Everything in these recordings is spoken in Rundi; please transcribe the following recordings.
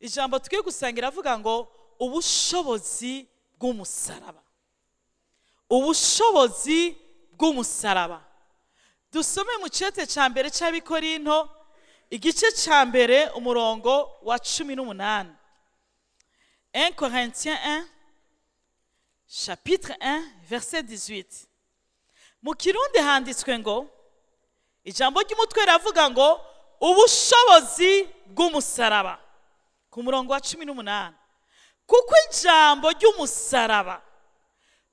ijambo tugiye gusangira avuga ngo ubushobozi bw'umusaraba. Ubushobozi bw'umusaraba. Dusome mu cete ca mbere c'Abikorinto igice ca mbere umurongo wa 18. 1 Corinthiens 1 chapitre 1 verset 18. Mu Kirundi handitswe ngo ijambo ry'umutwe ravuga ngo ubushobozi bw'umusaraba. Ku murongo wa 18. Kuko ijambo ry'umusaraba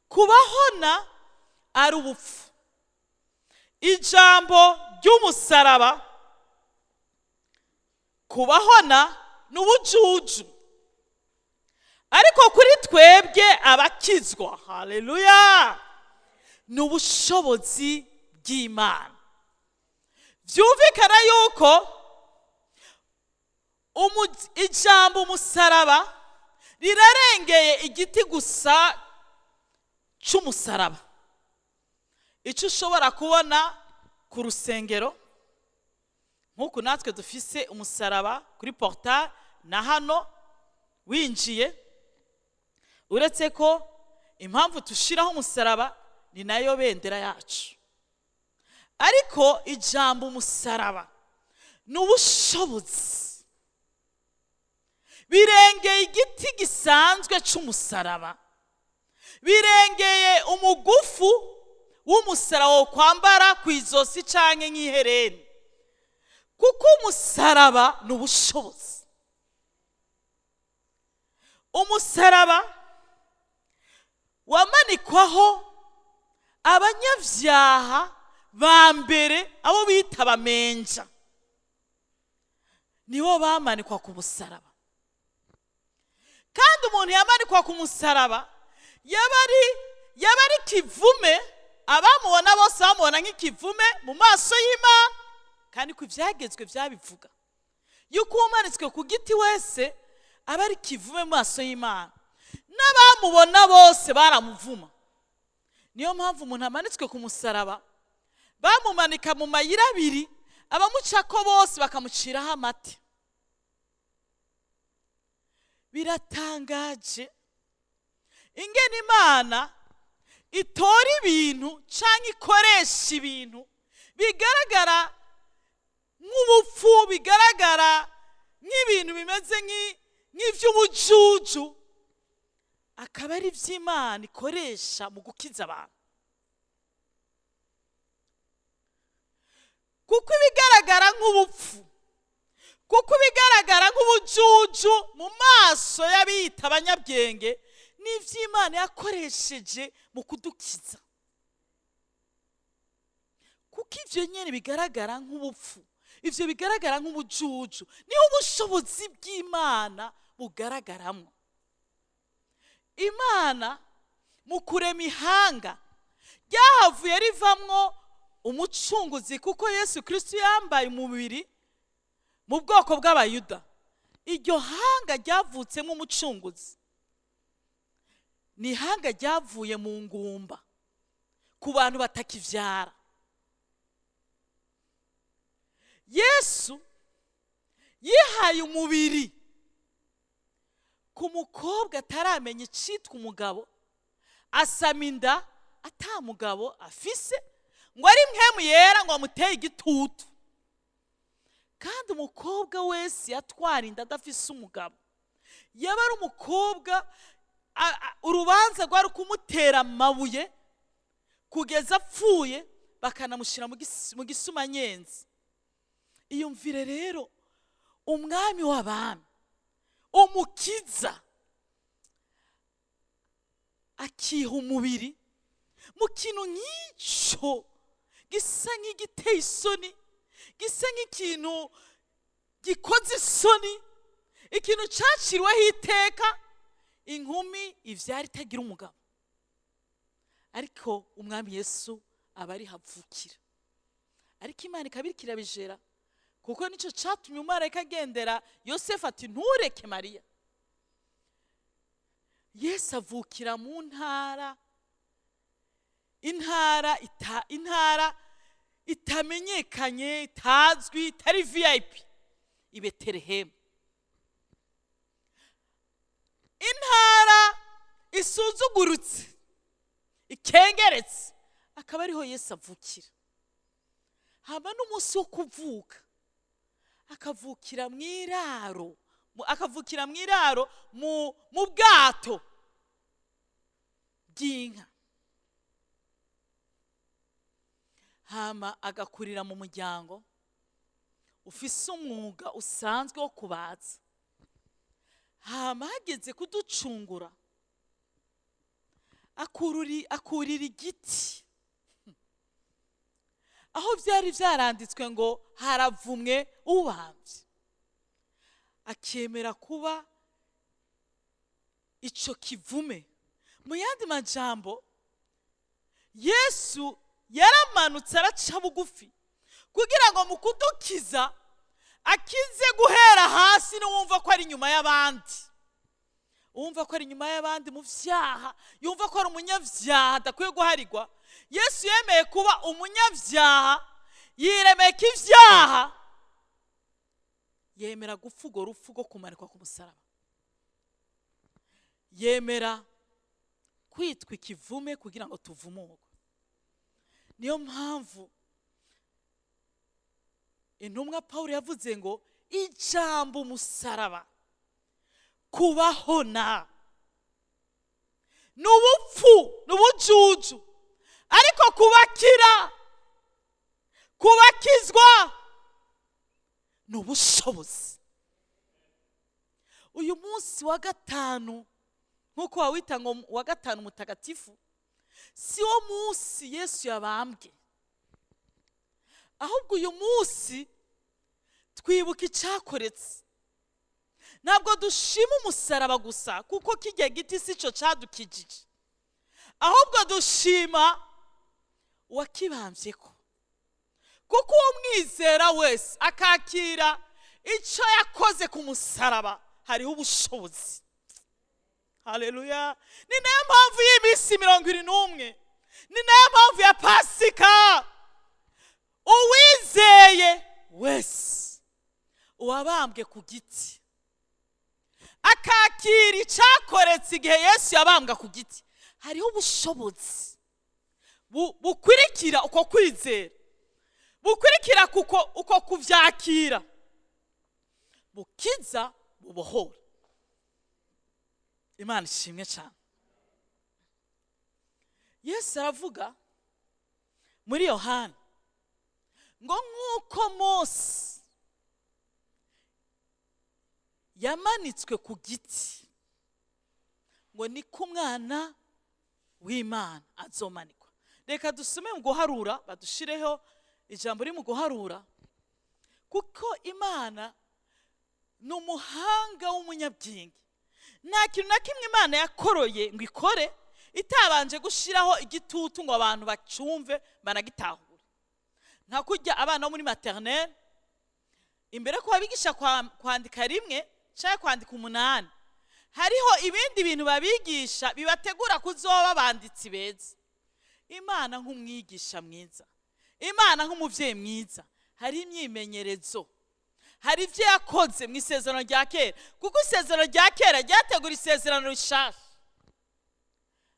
kubahona ari ubupfu. Ijambo ry'umusaraba kubahona n'ubujuju. Ariko kuri twebwe abakizwa, haleluya, n'ubushobozi bw'Imana. Vyumvikana yuko ijambo umusaraba rirarengeye igiti gusa c'umusaraba. Ico ushobora kubona ku rusengero, nkuko natwe dufise umusaraba kuri portail na hano winjiye, uretse ko impamvu tushiraho umusaraba ni nayo bendera yacu. Ariko ijambo umusaraba n'ubushobozi birengeye igiti gisanzwe c'umusaraba, birengeye umugufu w'umusaraba wo kwambara kw'izosi canke nk'ihereni, kuko umusaraba n'ubushobozi. Umusaraba wamanikwaho abanyavyaha ba mbere, abo bita abamenja, nibo bamanikwa ku musaraba. Kandi umuntu yamanikwa ku musaraba yaba ari kivume, abamubona bose bamubona nk'ikivume mu maso y'Imana. Kandi ko ivyagezwe vyabivuga yuko umanitswe ku giti wese aba ari kivume mu maso y'Imana, n'abamubona bose baramuvuma. Niyo mpamvu umuntu amanitswe ku musaraba bamumanika mu mayira abiri, abamucako bose bakamuciraho amate. Biratangaje ingene Imana itora ibintu canke ikoresha ibintu bigaragara nk'ubupfu, bigaragara nk'ibintu bimeze nk'ivy'ubujuju, akaba ari vy'Imana ikoresha mu gukiza abantu. Kuko ibigaragara nk'ubupfu, kuko ibigaragara nk'ubujuju mu maso y'abita abanyabwenge, n'ivy'Imana yakoresheje mu kudukiza. Kuko ivyo nyene bigaragara nk'ubupfu, ivyo bigaragara nk'ubujuju, niho ubushobozi bw'Imana bugaragaramwo. Imana mu kurema ihanga ryahavuye rivamwo umucunguzi, kuko Yesu Kristo yambaye umubiri mu bwoko bw'Abayuda. Iryo hanga ryavutsemo umucunguzi ni ihanga ryavuye mu ngumba ku bantu batakivyara. Yesu yihaye umubiri ku mukobwa ataramenya icitwa umugabo, asama inda ata mugabo afise, ngo ari mpwemu yera ngo amuteye igitutu. Kandi umukobwa wese yatwara inda adafise umugabo yaba ari umukobwa urubanza rwari kumutera amabuye kugeza apfuye, bakanamushira mu gisumanyenzi. Iyumvire rero umwami w'abami, umukiza, akiha umubiri mu kintu nk'ico gisa nk'igiteye isoni, gisa nk'ikintu gikoze isoni, ikintu caciriweho iteka inkumi ivyara itagira umugabo. Ariko umwami Yesu aba ari havukira. Ariko Imana ikabirikira bijera, kuko nico catumye umarayika agendera Yosefu ati ntureke Mariya. Yesu avukira mu ntara itamenyekanye, itazwi, itari VIP, i Betelehemu. intara isuzugurutse ikengeretse akaba ariho Yesu avukira. Haba n'umunsi wo kuvuka akavukira mw'iraro, akavukira mw'iraro mu bwato bw'inka, hama agakurira mu muryango ufise umwuga usanzwe wo kubaza. Hama hageze kuducungura akurira igiti aho byari byaranditswe ngo haravumwe ubambye, akemera kuba ico kivume. Mu yandi majambo, Yesu yaramanutse araca bugufi kugira ngo mu kudukiza akize guhera hasi n'uwumva ko ari inyuma y'abandi, uwumva ko ari inyuma y'abandi mu vyaha, yumva ko ari umunyavyaha adakwiye guharigwa. Yesu yemeye kuba umunyavyaha, yiremeka ivyaha, yemera gupfa urwo rupfu rwo kumanikwa ku musaraba, yemera kwitwa ikivume kugira ngo tuvumurwe. Niyo mpamvu intumwa Pawulo yavuze ngo ijambo umusaraba kubahona n'ubupfu n'ubujuju, ariko kubakira kubakizwa n'ubushobozi. Uyu munsi wa gatanu nkuko wawita ngo wa gatanu mutagatifu, si wo munsi Yesu yabambwe, ahubwo uyu munsi twibuka icyakoretse. Ntabwo dushima umusaraba gusa kuko kijya giti sico cadukijije, ahubwo dushima wakibamvyeko, kuko umwizera wese akakira ico yakoze ku musaraba hariho ubushobozi. Haleluya! Ni nayo mpamvu y'imisi 21, ni nayo mpamvu ya Pasika. Uwizeye wese uwabambwe ku giti akakira icyakoretse igihe Yesu yabambwa ku giti, hariho ubushobozi bukurikira uko kwizera, bukurikira uko kuvyakira, bukiza bubohora. Imana ishimwe cyane. Yesu aravuga muri Yohana ngo nk'uko Mose yamanitswe ku giti, ngo niko umwana w'Imana azomanikwa. Reka dusome mu guharura, badushireho ijambo riri mu guharura, kuko Imana ni umuhanga w'umunyabwenge. Nta kintu na kimwe Imana yakoroye ngo ikore itabanje gushiraho igitutu ngo abantu bacumve banagitahure. Nka kurya abana bo muri maternelle, imbere ko babigisha kwandika rimwe cyangwa kwandika 8, hariho ibindi bintu babigisha bibategura kuzoba banditsi beza. Imana nk'umwigisha mwiza, Imana nk'umuvyeyi mwiza, hari imyimenyerezo, hari ivyo yakoze mu isezerano rya kera, kuko isezerano rya kera ryategura isezerano rishasha.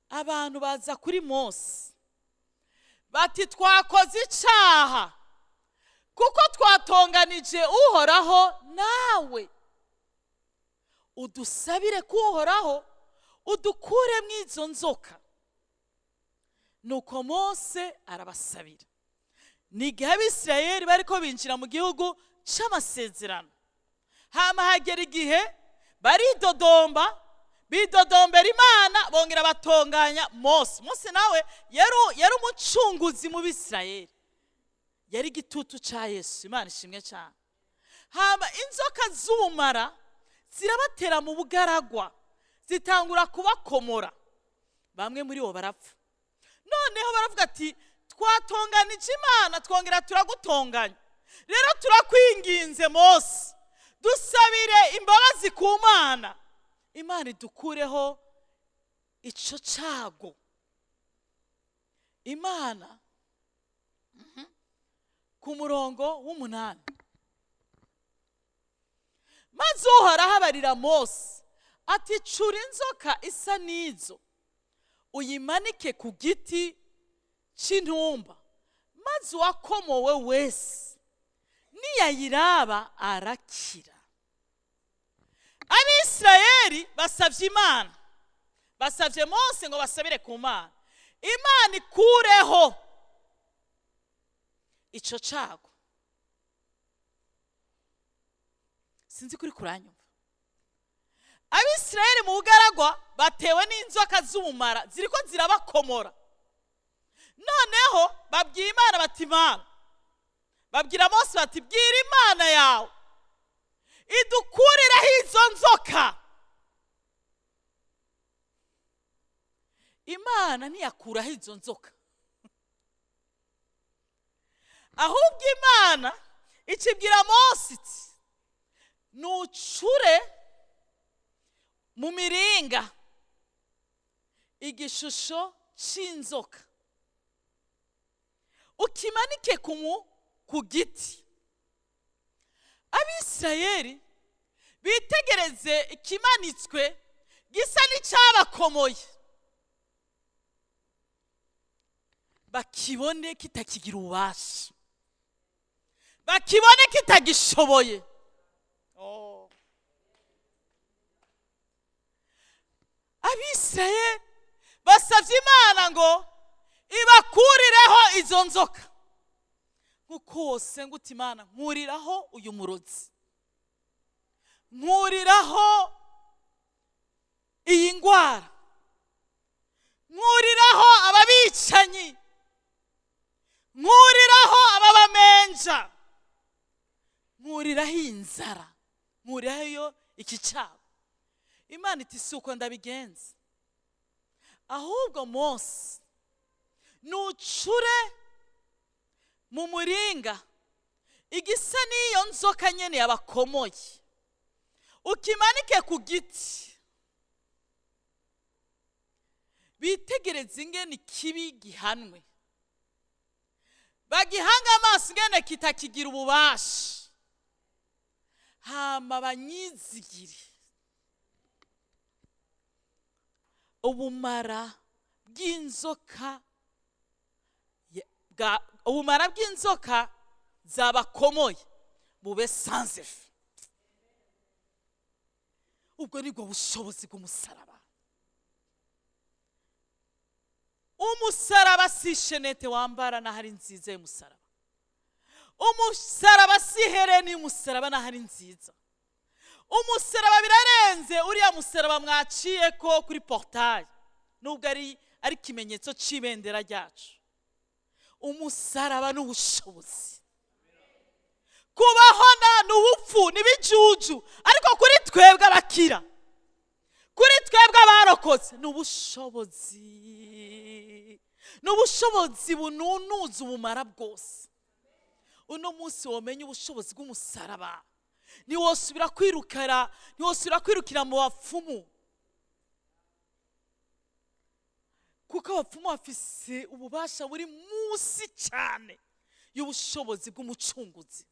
Abantu baza kuri Mose bati twakoze icaha kuko twatonganije Uhoraho nawe, udusabire ko Uhoraho udukure mw'izo nzoka. Nuko Mose arabasabira. N'igihe Abisirayeli bariko binjira mu gihugu c'amasezerano, hama hagera igihe bidodombera Imana, bongera batonganya Mose. Mose nawe yari umucunguzi mu Bisirayeli, yari igitutu ca Yesu. Imana ishimwe cyane. Hama inzoka z'ubumara zirabatera mu bugaragwa, zitangura kubakomora, bamwe muri bo barapfa. Noneho baravuga ati twatonganije Imana twongera turagutonganya, rero turakwinginze Mose dusabire imbabazi ku Mana, Imana idukureho ico cago. Imana ku murongo w'8, maze Uhoraho abarira Mose ati cura inzoka isa n'izo uyimanike ku giti c'intumba maze uwakomowe wese niyayiraba arakira. Abisirayeli basavye Imana, basavye Mose ngo basabire ku Mana, Imana ikureho ico cago. Sinzi kuri kuranyumva. Abisirayeli mu bugaragwa batewe n'inzoka z'ubumara ziriko zirabakomora. Noneho babwira Imana bati Imana, babwira Mose bati bwira Imana yawe idukuriraho izo nzoka. Imana ntiyakuraho izo nzoka, ahubwo Imana ikibwira Mose iti nucure mu miringa igishusho c'inzoka ukimanike ku giti. Abisirayeli bitegereze ikimanitswe gisa n'icabakomoye, bakibone kitakigira ububasha, bakibone kitagishoboye. Abisirayeli basavye Imana ngo ibakurireho izo nzoka. Nkuko wose nguti Imana nkuriraho uyu murozi, nkuriraho iyi ngwara, nkuriraho ababicanyi, nkuriraho ababamenja, nkuriraho inzara, nkuriraho iki cabo. Imana iti si uko ndabigenza, ahubwo Mose nucure mu muringa igisa n'iyo nzoka nyene yabakomoye ukimanike ku giti. Bitegereze ingene ikibi gihanwe, bagihanga amaso ingene kitakigira ububasha, hama banyizigire. Ubumara bw'inzoka zabakomoye bube sans effet. Ubwo nibwo bushobozi bw'umusaraba. Umusaraba si shenete wambara n'ahari nziza y'umusaraba. Umusaraba si hereni y'umusaraba n'ahari nziza. Umusaraba birarenze uriya musaraba mwaciye ko kuri portail, nubwo ari ikimenyetso c'ibendera ryacu. Umusaraba n'ubushobozi, kubahona n'ubupfu n'ibijuju, ariko kuri twebwe abakira, kuri twebwe abarokotse n'ubushobozi, n'ubushobozi bununuza ubumara bwose. Uno munsi womenye ubushobozi bw'umusaraba, ntiwosubira kwirukira mu bapfumu, kuko abapfumu bafise ububasha buri munsi cyane y'ubushobozi bw'umucunguzi.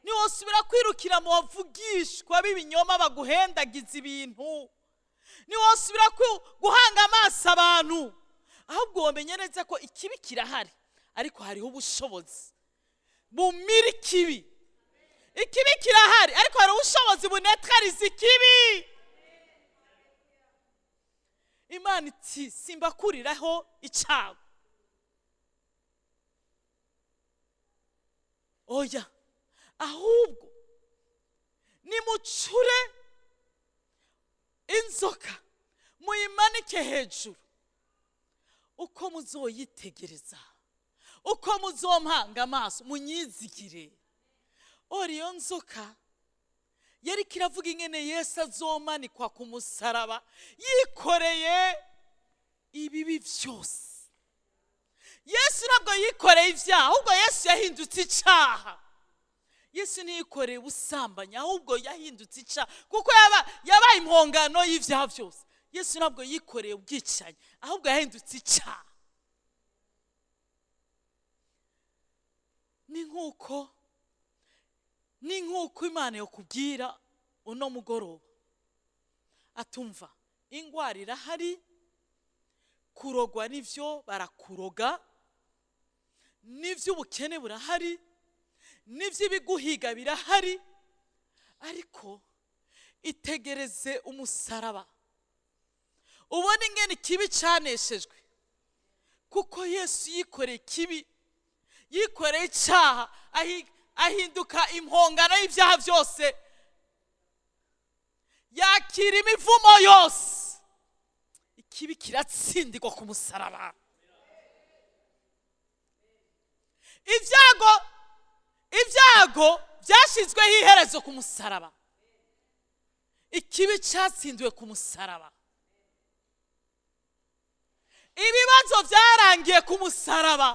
Ntiwosubira kwirukira mu bavugishwa b'ibinyoma baguhendagiza ibintu, ntiwosubira guhanga amaso abantu, ahubwo womenye neza ko ikibi kirahari, ariko hariho ubushobozi bumira ikibi. Ikibi kirahari, ariko hari ubushobozi bunetraliza ikibi. Imana iti simbakuriraho icago. Oya, ahubwo nimucure inzoka muyimanike hejuru. Uko muzoyitegereza, uko muzompanga amaso, munyizigire. Iyo nzoka yari kiravuga ingene Yesu azomanikwa ku musaraba yikoreye ibibi byose. Yesu ntabwo yikoreye ibyaha, ahubwo Yesu yahindutse icyaha. Yesu ntiyikoreye ubusambanyi, ahubwo yahindutse icyaha, kuko yabaye impongano y'ibyaha byose. Yesu ntabwo yikoreye ubwicanyi, ahubwo yahindutse icyaha. Ni nk'uko Imana yokubwira uno mugoroba atumva ingwara irahari, kurogwa n'ivyo barakuroga, n'ivy'ubukene burahari, n'ivy'ibiguhiga birahari, ariko itegereze umusaraba ubone ingene ikibi caneshejwe, kuko Yesu yikoreye ikibi, yikoreye icaha, ahinduka impongano y'ivyaha vyose, yakira imivumo yose, ikibi kiratsindirwa ku musaraba. Ibyago byashizweho iherezo ku musaraba, ikibi cyatsindiwe ku musaraba, ibibazo byarangiye ku musaraba,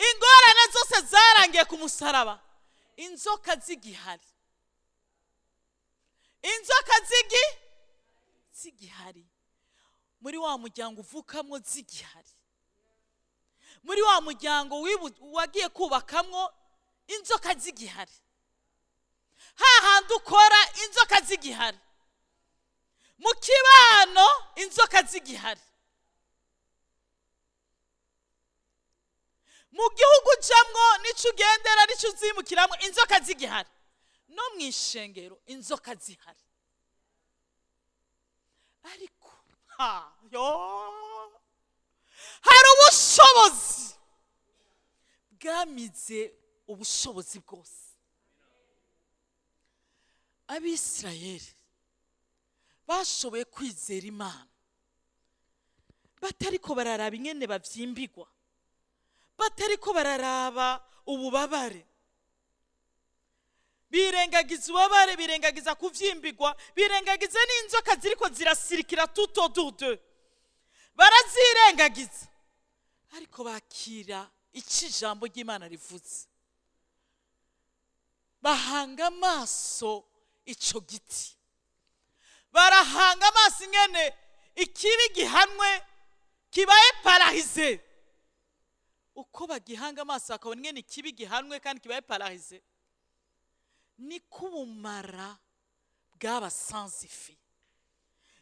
ingorane zose zarangiye ku musaraba, inzoka zigihari, zigihari muri wa muryango uvukamwo, zigihari muri wa muryango wagiye kubakamwo, inzoka zigihari hahandi ukora, inzoka zigihari mu kibano, inzoka zigihari mu gihugu ujamwo, nico ugendera, nico uzimukiramo, inzoka zigihari no mwishengero, inzoka zihari. Ariko hari ubushobozi bwamize ubushobozi bwose. Abisirayeli bashoboye kwizera Imana, batariko bararaba ingene bavyimbigwa, batariko bararaba ububabare, birengagiza ububabare, birengagiza kuvyimbigwa, birengagiza n'inzoka ziriko zirasirikira tout autour d'eux, barazirengagiza, ariko bakira ico ijambo ry'Imana rivuze, bahanga amaso ico giti, barahanga amaso ingene ikibi gihanwe, kibaye parahize. Uko bagihanga amaso bakabona ingene ikibi gihanwe kandi kibaye parahize, niko ubumara bw'abasanzifi,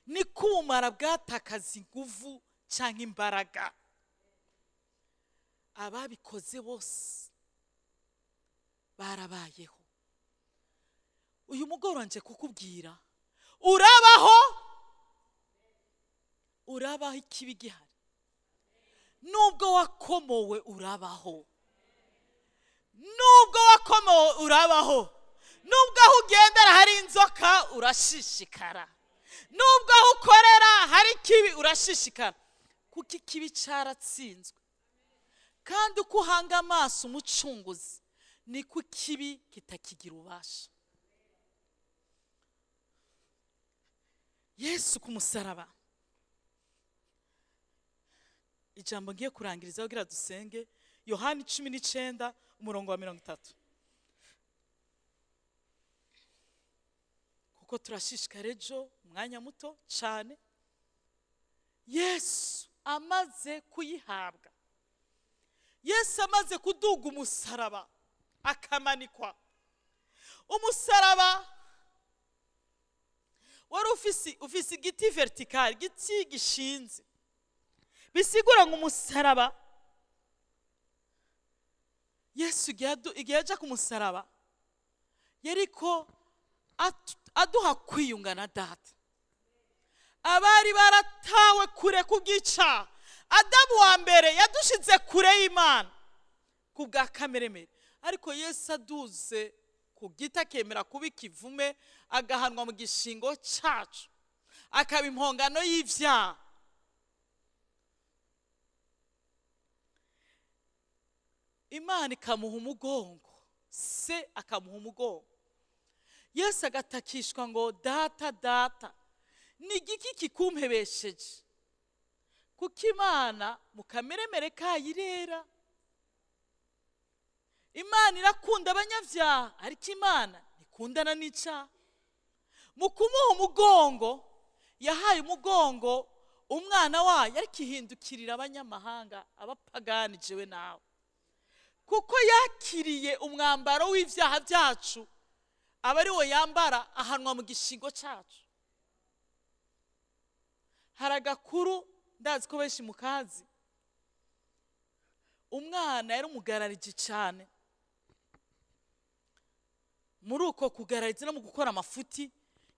niko ubumara bwatakaza inguvu canke imbaraga. Ababikoze bose barabayeho. Uyu mugoroba nje kukubwira, urabaho ikibi gihari, nubwo wakomowe urabaho, nubwo aho ugendera hari inzoka urashishikara, nubwo aho ukorera hari ikibi urashishikara, kuko ikibi caratsinzwe. Kandi uko uhanga amaso umucunguzi, niko ikibi kitakigira ubasha. Yesu ku musaraba, ijambo ngiye kurangiriza kugira dusenge, Yohana 19:30, kuko turashishikara ejo umwanya muto cyane. Yesu amaze kuyihabwa, Yesu amaze kuduga umusaraba, akamanikwa. Umusaraba wari ufise igiti vertical, igiti gishinze, bisigura ngo umusaraba, Yesu igihe aja ku musaraba yariko aduha kwiyunga na Data. Abari baratawe kure kugica, Adamu wa mbere yadushize kure y'Imana kubwa kameremere, ariko Yesu aduze ku giti akemera kuba ikivume, agahanwa mu gishingo cacu, akaba impongano y'ivyaha. Imana ikamuha umugongo, se akamuha umugongo, Yesu agatakishwa ngo Data, Data, ni igiki kikumpebesheje? Kuko Imana mu kameremere kayo irera. Imana irakunda abanyavyaha, ariko Imana ikundana n'icaha. Mu kumuha umugongo, yahaye umugongo umwana wayo, ariko ihindukirira abanyamahanga, abapagani, jewe nawe, kuko yakiriye umwambaro w'ivyaha vyacu, aba ari we yambara, ahanwa mu gishingo cacu. hari agakuru ndazi ko benshi mukazi. Umwana yari umugarariji cyane, muri uko kugarariza no mu gukora amafuti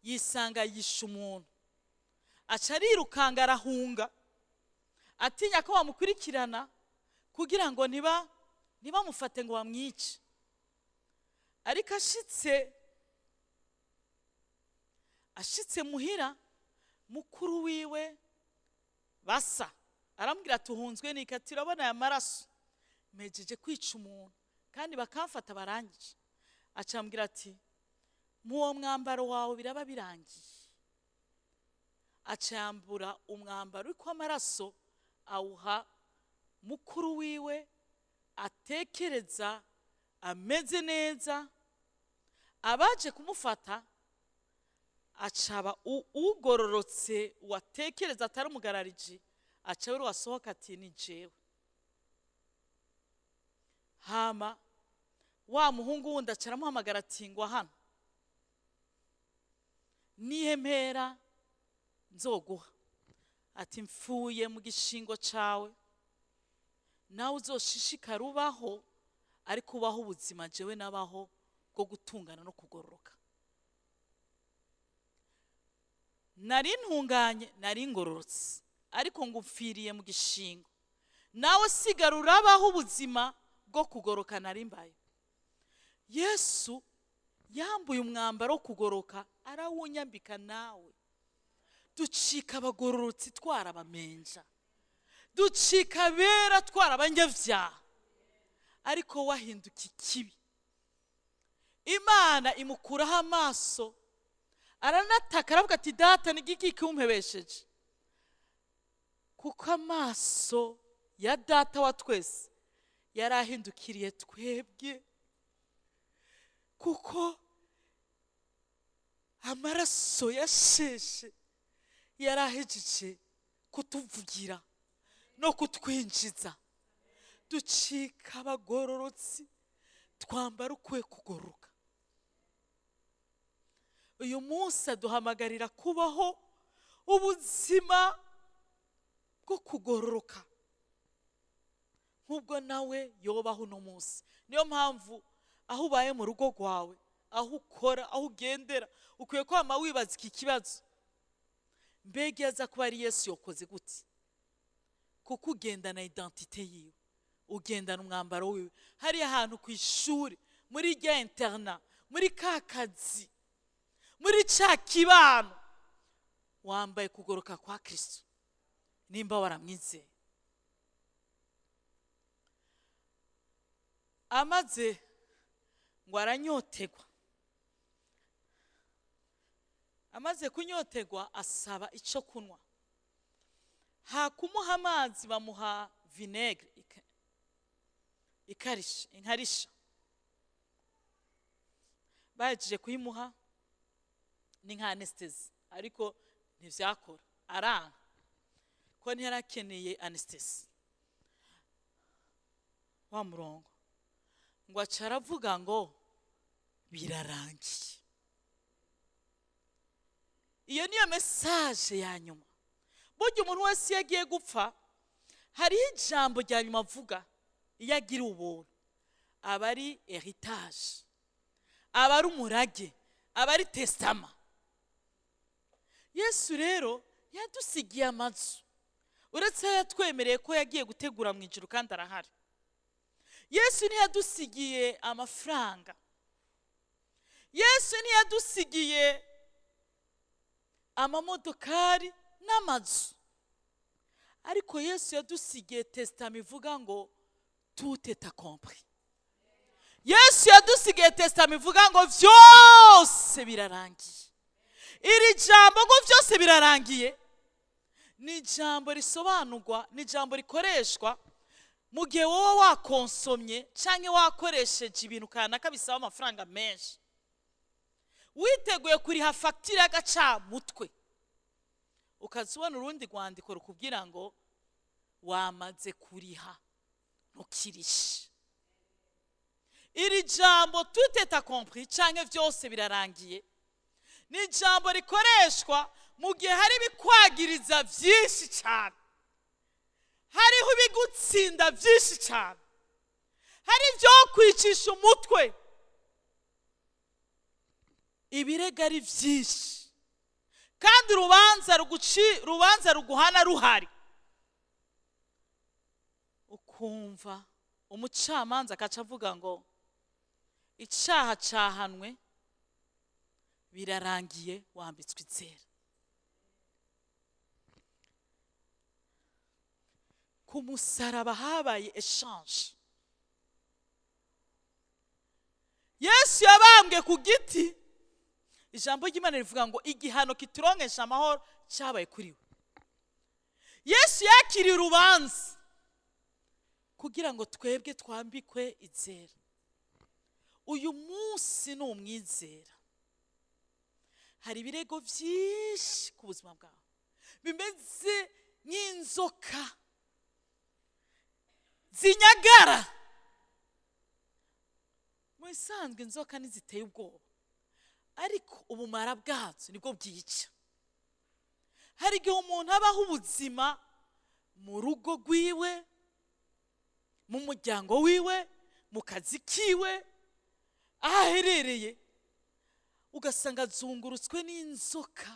yisanga yishe umuntu, aca arirukanga arahunga atinya ko bamukurikirana kugira ngo ntibamufate ngo bamwice. Ariko ashitse muhira, mukuru wiwe basa arambwira tuhunzwe n'iki, urabona aya maraso mejeje kwica umuntu kandi bakamfata barangije. Acambwira ati muwo mwambaro wawe biraba birangiye. Acambura umwambaro wiko amaraso awuha mukuru wiwe atekereza ameze neza. Abaje kumufata acaba ugororotse watekereza atari umugarariji, aca wari wasohoka ati ni jewe. Hama wa muhungu wundi aca aramuhamagara ati ngwa hano, nihempera nzoguha. Ati mfuye mu gishingo cawe, nawe uzoshishikara ubaho, ariko ubaho ubuzima jewe nabaho bwo gutungana no kugororoka. Nari ntunganye, nari ngororotse, ariko ngupfiriye mu gishingo, nawe sigara urabaho ubuzima bwo kugoroka nari mbaye. Yesu yambuye umwambaro wo kugoroka arawunyambika nawe. Ducika abagororotsi twarabamenja, ducika bera twarabanyavyaha, ariko wahinduka ikibi. Imana imukuraho amaso, aranataka aravuga ati data ni giki kumpebesheje? Kuko amaso ya data wa twese yarahindukiriye twebwe, kuko amaraso yasheshe yarahejeje kutuvugira no kutwinjiza. Ducika abagororotsi twambara ukwiye kugoroka. Uyu munsi aduhamagarira kubaho ubuzima bwo kugororoka nk'ubwo nawe yobaho uno munsi. Niyo mpamvu aho ubaye mu rugo rwawe, aho ukora, aho ugendera, ukwiye kwama wibaza iki kibazo: mbega yaza kuba ari Yesu yokoze gute? Kuko ugendana identite yiwe, ugendana umwambaro wiwe. Hari ahantu ku ishuri, muri rya interna, muri ka kazi, muri ca kibano, wambaye kugoroka kwa Kristo nimba waramwizeye. Amaze ngo aranyotegwa, amaze kunyotegwa asaba ico kunwa. Hakumuha amazi bamuha vinegre inkarisha. Bahejeje kuyimuha ni nka anesthesia, ariko ntivyakora, aranga ko ntiyarakeneye anesthesia. Wa murongo ngo aca aravuga ngo birarangiye. Iyo niyo message ya nyuma. Burya umuntu wese yagiye gupfa hari ijambo rya nyuma avuga. Iyo agira ubuntu aba ari heritage, aba ari umurage, aba ari testament. Yesu rero yadusigiye amazu, uretse yatwemereye ko yagiye gutegura mu ijuru kandi arahari. Yesu ntiyadusigiye amafaranga, Yesu ntiyadusigiye amamodokari n'amazu, ariko Yesu yadusigiye testament ivuga ngo tout est accompli. Yesu yadusigiye testament ivuga ngo vyose birarangiye. Iri jambo ngo vyose birarangiye ni jambo risobanurwa, ni jambo rikoreshwa mu gihe wowe wakonsomye canke wakoresheje ibintu kanaka bisaba amafaranga menshi, witeguye kuriha facture y'agaca mutwe, ukazibona urundi rwandiko rukubwira ngo wamaze kuriha ntukirishe. Iri jambo tout est accompli canke vyose birarangiye ni jambo rikoreshwa mu gihe hari ibikwagiriza byinshi cyane, hariho ibigutsinda byinshi cyane, hari ibyo kwicisha umutwe, ibirego ari byinshi, kandi urubanza ruguhana ruhari, ukumva umucamanza akaca avuga ngo icyaha cyahanwe, birarangiye, wambitswe izera. Ku musaraba habaye eshanje. Yesu yabambwe ku giti, ijambo ry'Imana rivuga ngo igihano kituronkesha amahoro cyabaye kuri we. Yesu yakiriye urubanza kugira ngo twebwe twambikwe izera. Uyu munsi ni umwizera, hari ibirego byinshi ku buzima bwawe bimeze nk'inzoka zinyagara. Mu isanzwe inzoka ntiziteye ubwoba, ariko ubumara bwazo nibwo bwica. Hari igihe umuntu abaho ubuzima mu rugo rwiwe, mu muryango wiwe, mu kazi kiwe, aho aherereye, ugasanga azungurutswe n'inzoka.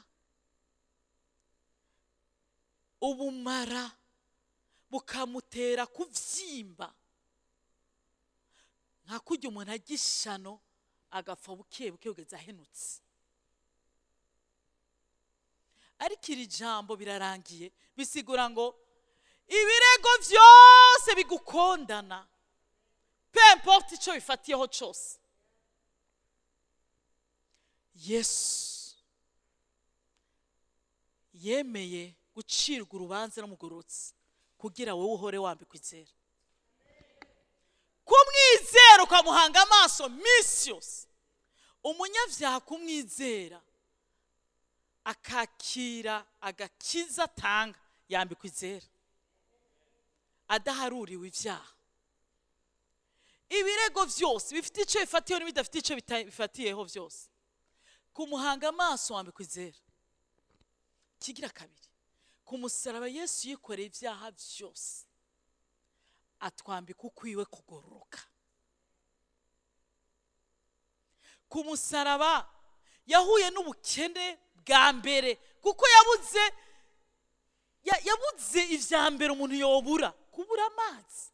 Ubumara bukamutera kuvyimba, nka kurya umuntu arya ishano agapfa buke buke kugeza ahenutse. Ariko iri jambo birarangiye, bisigura ngo ibirego byose bigukondana, peu importe icyo bifatiyeho cyose, Yesu yemeye gucirwa urubanza n'umugororotsi kugira wowe uhore wambikwa izera. Kumwizera ukamuhanga amaso minsi yose. Umunyabyaha kumwizera akakira agakiza atanga, yambikwa izera, adaharuriwe ibyaha. Ibirego byose bifite icyo bifatiyeho n'ibidafite icyo bifatiyeho byose, kumuhanga amaso wambikwa izera. Kigira kabiri, ku musaraba Yesu yikoreye ibyaha byose, atwambika ukwiwe kugororoka. Ku musaraba yahuye n'ubukene bwa mbere, kuko yabuze ivya mbere umuntu yobura, kubura amazi.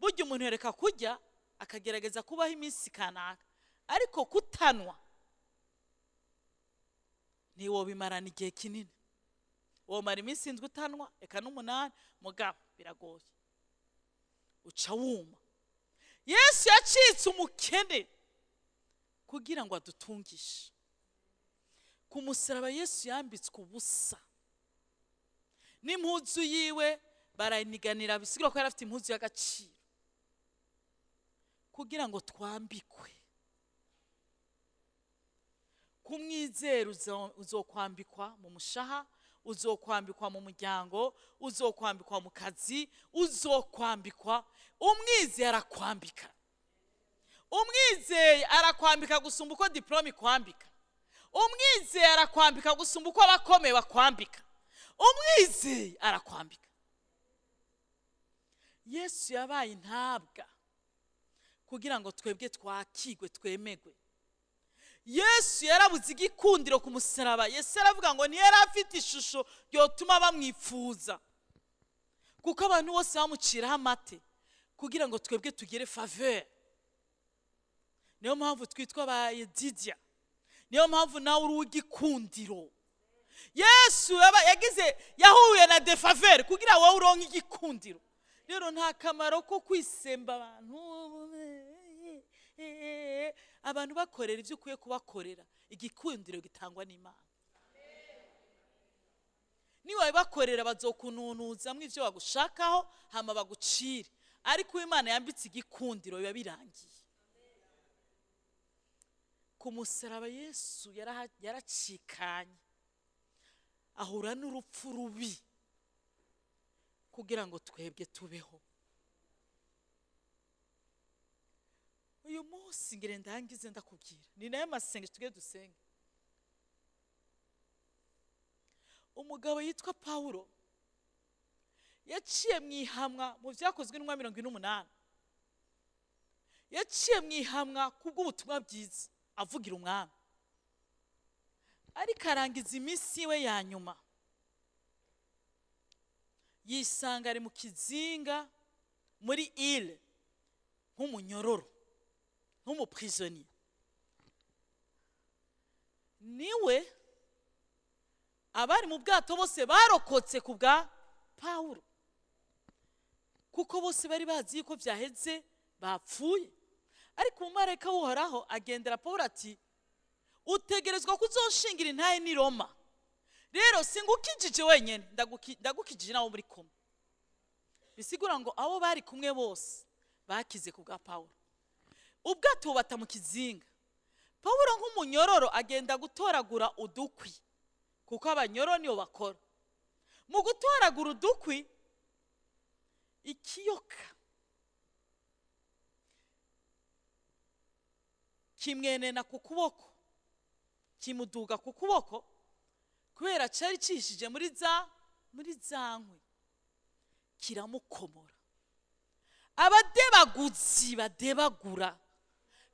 Burya umuntu yereka kurya akagerageza kubaho iminsi kanaka, ariko kutanwa ntiwobimarana igihe kinini. Womara iminsi 7 utanwa, eka n'8, mugabo biragoye, uca wuma. Yesu yacitse umukene kugira ngo adutungishe. Ku musaraba Yesu yambitswe ubusa, n'impuzu yiwe barayiniganira, bisigura ko yari afite impuzu y'agaciro, kugira ngo twambikwe. Kumwizera uzokwambikwa mu mushaha, uzokwambikwa mu muryango, uzokwambikwa mu kazi, uzokwambikwa. Umwizeye arakwambika. Umwizeye arakwambika gusumba uko diplome ikwambika. Umwizeye arakwambika gusumba uko abakomeye bakwambika. Umwizeye arakwambika. Yesu yabaye intabwa kugira ngo twebwe twakigwe, twemegwe. Yesu yarabuze igikundiro ku musaraba. Yesu aravuga ngo ntiyari afite ishusho yotuma bamwifuza, kuko abantu bose bamuciraho amate kugira ngo twebwe tugire faveur. Niyo mpamvu twitwa ba YEDIDIAH, niyo mpamvu nawe uri igikundiro. Yesu yahuye na defaveur kugira wowe uronke igikundiro. Rero nta kamaro ko kwisemba abantu bakorera ibyo ukwiye kubakorera. Igikundiro gitangwa n'Imana. Niwe bakorera bazokununuza mu ivyo bagushakaho, hama bagucire, ariko Imana yambitse igikundiro biba birangiye. Ku musaraba Yesu yaracikanye, ahura n'urupfu rubi kugira ngo twebwe tubeho. Uyu munsi ngire ndangize ndakubwira, ni nayo masengesho tugiye dusenge. umugabo yitwa Pawulo yaciye mwihamwa mu vyakozwe n'umwa 78 yaciye mwihamwa kubw'ubutumwa bwiza avugira umwami ariko arangiza iminsi we ya nyuma yisanga ari mu kizinga muri ile nk'umunyororo nk'umuprisonnier niwe abari mu bwato bose barokotse ku bwa Pawulo kuko bose bari bazi ko vyaheze bapfuye ariko umumarayika w'Uhoraho agendera Pawulo ati utegerezwa kuzoshingira intahe ni Roma rero singukijije wenyene ndagukijije nawo muri kumwe bisigura ngo abo bari kumwe bose bakize ku bwa Pawulo ubwato bata mu kizinga Pawulo nk'umunyororo agenda gutoragura udukwi kuko abanyororo niyo bakora mu gutoragura udukwi ikiyoka kimwenena ku kuboko kimuduga ku kuboko kubera cari cishije muri za nkwi kiramukomora abadebaguzi badebagura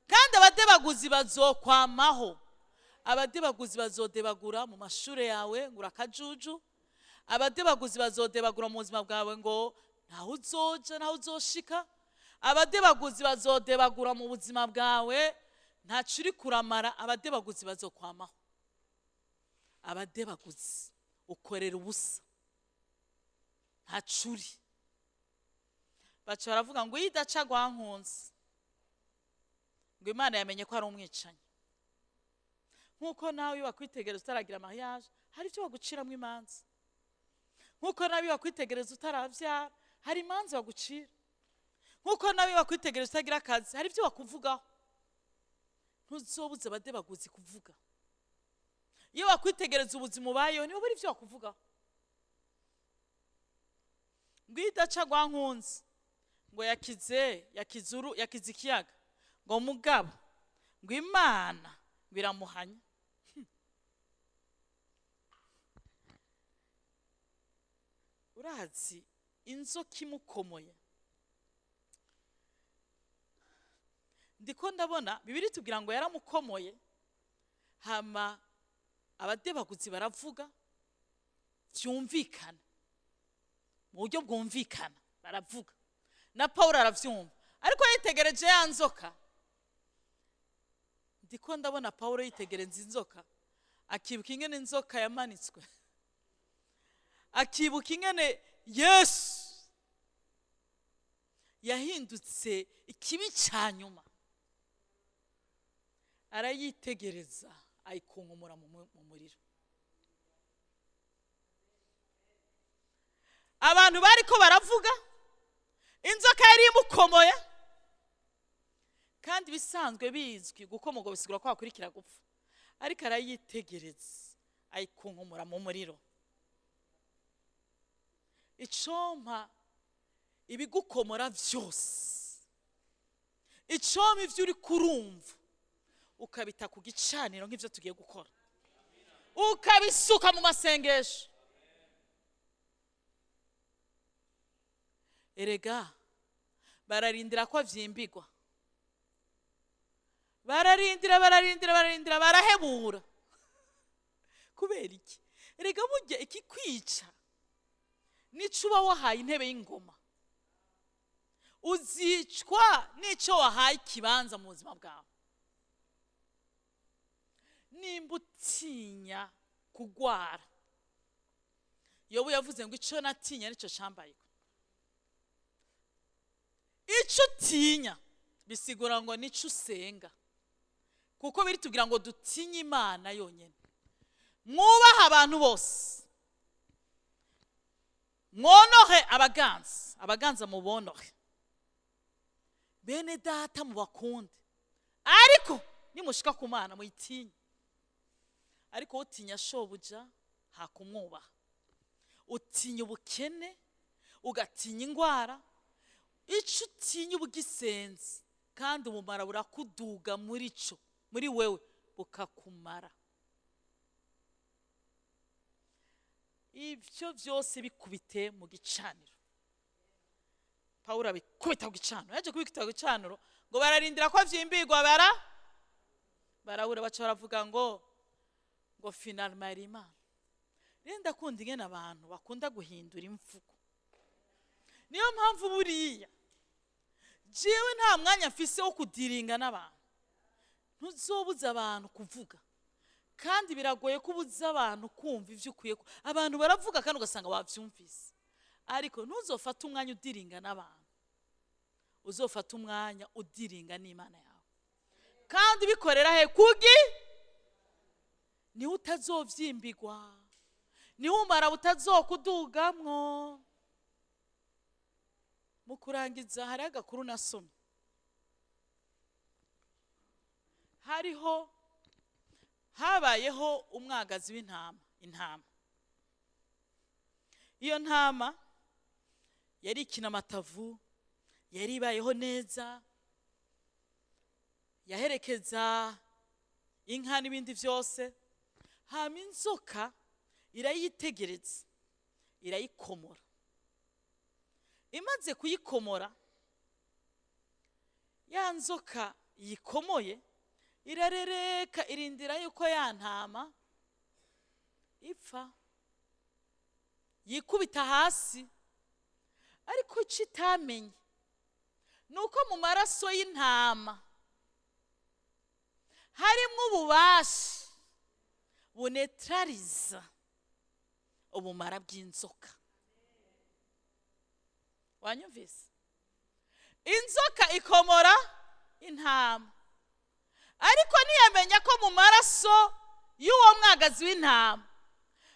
kandi abadebaguzi bazokwamaho abadebaguzi bazodebagura mu mashure yawe ngura kajuju abadebaguzi bazodebagura mu buzima bwawe ngo ntaho uzoja ntaho uzoshika abadebaguzi bazodebagura mu buzima bwawe ntaco uri kuramara abadebaguzi bazokwamaho abadebaguzi ukorera ubusa ntaco uri baca baravuga ngo yidaca gwankunze ngo Imana yamenye ko ari umwicanyi nkuko nawe wakwitegereza utaragira mariage hari icyo baguciramo imanza nkuko nawe wakwitegereza utaravyara hari imanza bagucira nkuko nawe wakwitegereza utagira akazi hari ibyo bakuvugaho ntuzobuze abadebaguzi kuvuga iyo wakwitegereza ubuzima ubayeho niho buri ibyo bakuvugaho ngo idaca gwankunze ngo yakize ikiyaga ngo mugabo ngo Imana biramuhanya urazi inzoka imukomoye ndiko ndabona Bibiri tubwira ngo yaramukomoye hama abadebaguzi baravuga vyumvikana mu buryo bwumvikana baravuga na Pawulo aravyumva ariko yitegereje ya nzoka ndiko ndabona Pawulo yitegereza inzoka akibuka ingene inzoka yamanitswe akibuka ingene Yesu yahindutse ikibi cyanyuma arayitegereza ayikunkumura mu muriro abantu bariko baravuga inzoka yari imukomoye kandi bisanzwe bizwi gukomogwa bisigura ko akurikira gupfa ariko arayitegereza ayikunkumura mu muriro icompa ibigukomora vyose icompa ivyo uri kurumva ukabita ku gicaniro nk'ivyo tugiye gukora ukabisuka mu masengesho erega bararindira ko vyimbigwa bararindira barahebura kubera iki erega burya iki kwica nicuba wahaye intebe y'ingoma uzicwa nico wahaye ikibanza mu buzima bwawe nimba utinya kugwara Yobu yavuze ngo ico natinya nico cambayiko ico utinya bisigura ngo nico usenga kuko biri tubwira ngo dutinye Imana yonyene mwubaha abantu bose mwonohe abaganza mubonohe bene data mubakunde ariko nimushika ku Mana muyitinye ariko utinya shobuja hakumwubaha utinya ubukene ugatinya ingwara ico utinya ubugisenzi kandi umumara burakuduga muri wewe bukakumara ibyo byose bikubite mu gicaniro. Pawulo abikubita ku gicaniro, yaje kubikubita ku gicaniro ngo bararindira ko vyimbirwa barabura baca baravuga ngo finalement ari Imana. Rero ndakunda ingene abantu bakunda guhindura imvugo. Niyo mpamvu buriya jewe nta mwanya mfise wo kudiringa n'abantu. Ntuzobuza abantu kuvuga, kandi biragoye kubuza abantu kumva ivyo ukwiye. Abantu baravuga kandi ugasanga bavyumvise, ariko ntuzofata umwanya udiringa n'abantu, uzofata umwanya udiringa n'Imana yawe. Kandi bikorera he? Kugi niho utazovyimbirwa, niho umara butazokudugamwo. Mu kurangiza hari agakuru nasomye. Habayeho umwagazi w'intama. Iyo ntama yari ikina amatavu, yari ibayeho neza, yaherekeza inka n'ibindi byose. Hama inzoka irayitegereza, irayikomora. Imaze kuyikomora, ya nzoka yikomoye irarereka, irindira yuko ya ntama ipfa, yikubita hasi. Ariko kitamenye nuko mu maraso y'intama harimo ububasha bunetraliza ubumara bw'inzoka. Wanyumvise? Inzoka ikomora intama, ariko ntiyamenya ko mu maraso y'uwo mwagazi w'intama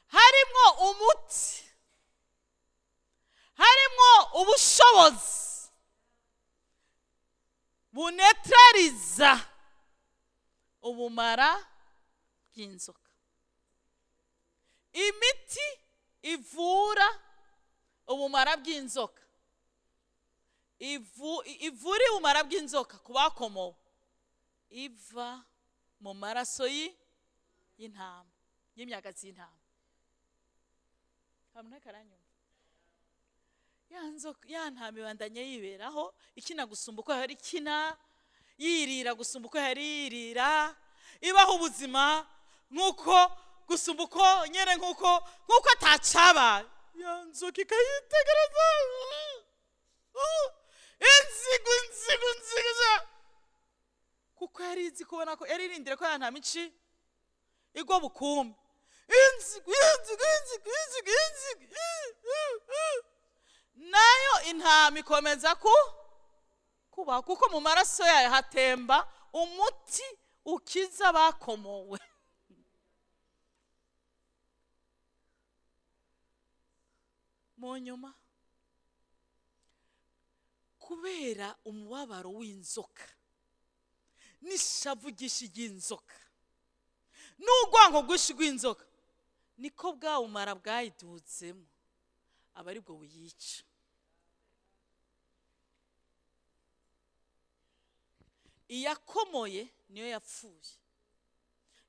harimo umuti, harimo ubushobozi bunetraliza ubumara bw'inzoka. Imiti ivura ubumara bw'inzoka, ivura ubumara bw'inzoka kubakomowe, iva mu maraso y'intama, y'imyagazi y'intama. Hamwe karanyumva. Ya ntama ibandanye yiberaho, ikina gusumba uko yari ikina, yirira gusumba uko yari yirira, ibaho ubuzima nk'uko gusumba uko nyene nk'uko atacabaye. Ya nzoka ikayitegereza, inzigo kuko yari izi kubona ko yari irindire ko ya ntama ici igwa bukumbi. Inzigo nayo intama ikomeza kuba, kuko mu maraso yayo hatemba umuti ukiza bakomowe. Mu nyuma, kubera umubabaro w'inzoka n'ishavu ryinshi ry'inzoka n'urwango rwinshi rw'inzoka, niko bwa bumara bwayidutsemo aba ari bwo buyica. Iyakomoye niyo yapfuye,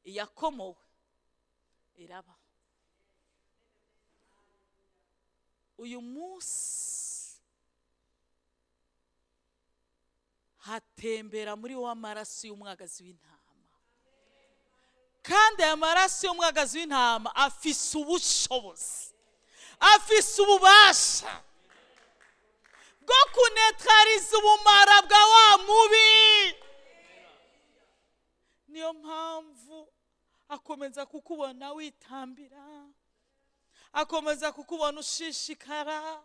iyakomowe iraba. Uyu munsi hatembera muri wa maraso y'umwagazi w'intama, kandi aya maraso y'umwagazi w'intama afise ubushobozi, afise ububasha bwo kunetraliza ubumara bwa wa mubi. Niyo mpamvu akomeza kukubona witambira, akomeza kukubona ushishikara,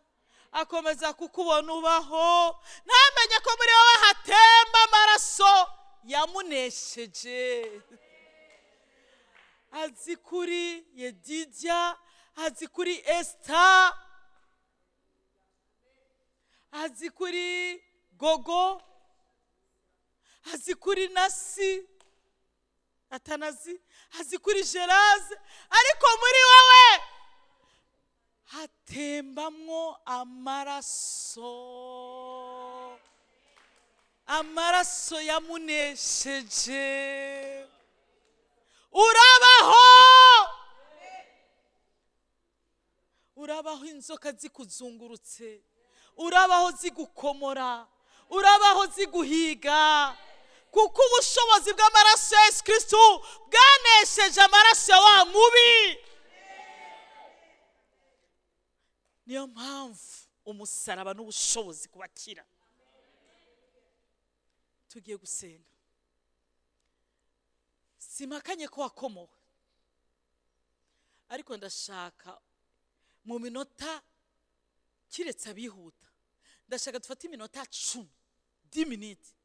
akomeza kukubona ubaho, ntamenye ko muri wowe hatemba amaraso yamunesheje. Azi kuri Yedidiah, azi kuri Esther, azi kuri Gogo, azi kuri Nasi, Atanazi, azi kuri Geraze, ariko muri wowe hatembamwo amaraso yamunesheje. Urabaho, urabaho inzoka zikuzungurutse, urabaho zigukomora, urabaho ziguhiga, kuko ubushobozi bw'amaraso ya Yesu Kristo bwanesheje amaraso ya wa mubi. Niyo mpamvu umusaraba n'ubushobozi kubakira. Tugiye gusenga. Simakanye ko wakomowe, ariko ndashaka mu minota kiretse abihuta, ndashaka dufate iminota 10 minutes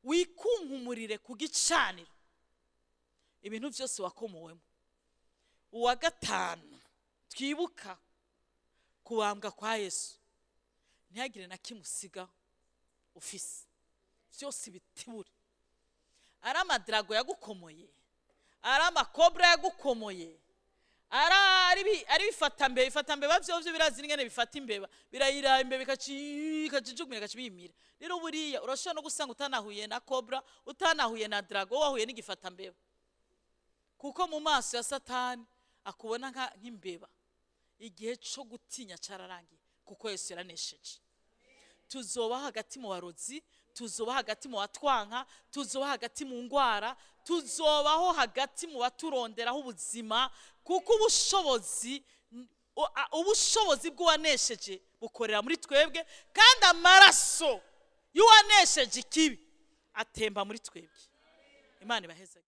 wikunkumurire ku gicaniro ibintu byose wakomowemo. Uwa gatanu twibuka kubambwa kwa Yesu, ntihagire na kimusiga ufise, byose bitibure. Ari amadrago yagukomoye, ari amakobra yagukomoye, ari bifatambe bavyo birazi n'ingene bifata imbeba, birayira imbeba ikajijugumira ikacibimira. Rero buriya urashobora no gusanga utanahuye na kobra, utanahuye na drago, wahuye n'igifatambeba, kuko mu maso ya Satani akubona nk'imbeba. Igihe cyo gutinya cararangiye, kuko Yesu yaranesheje. Tuzoba hagati mu barozi, tuzoba hagati mu batwanka, tuzoba hagati mu ngwara, tuzobaho hagati mu baturonderaho ubuzima, kuko ubushobozi bw'uwanesheje bukorera muri twebwe, kandi amaraso y'uwanesheje ikibi atemba muri twebwe. Imana ibaheze.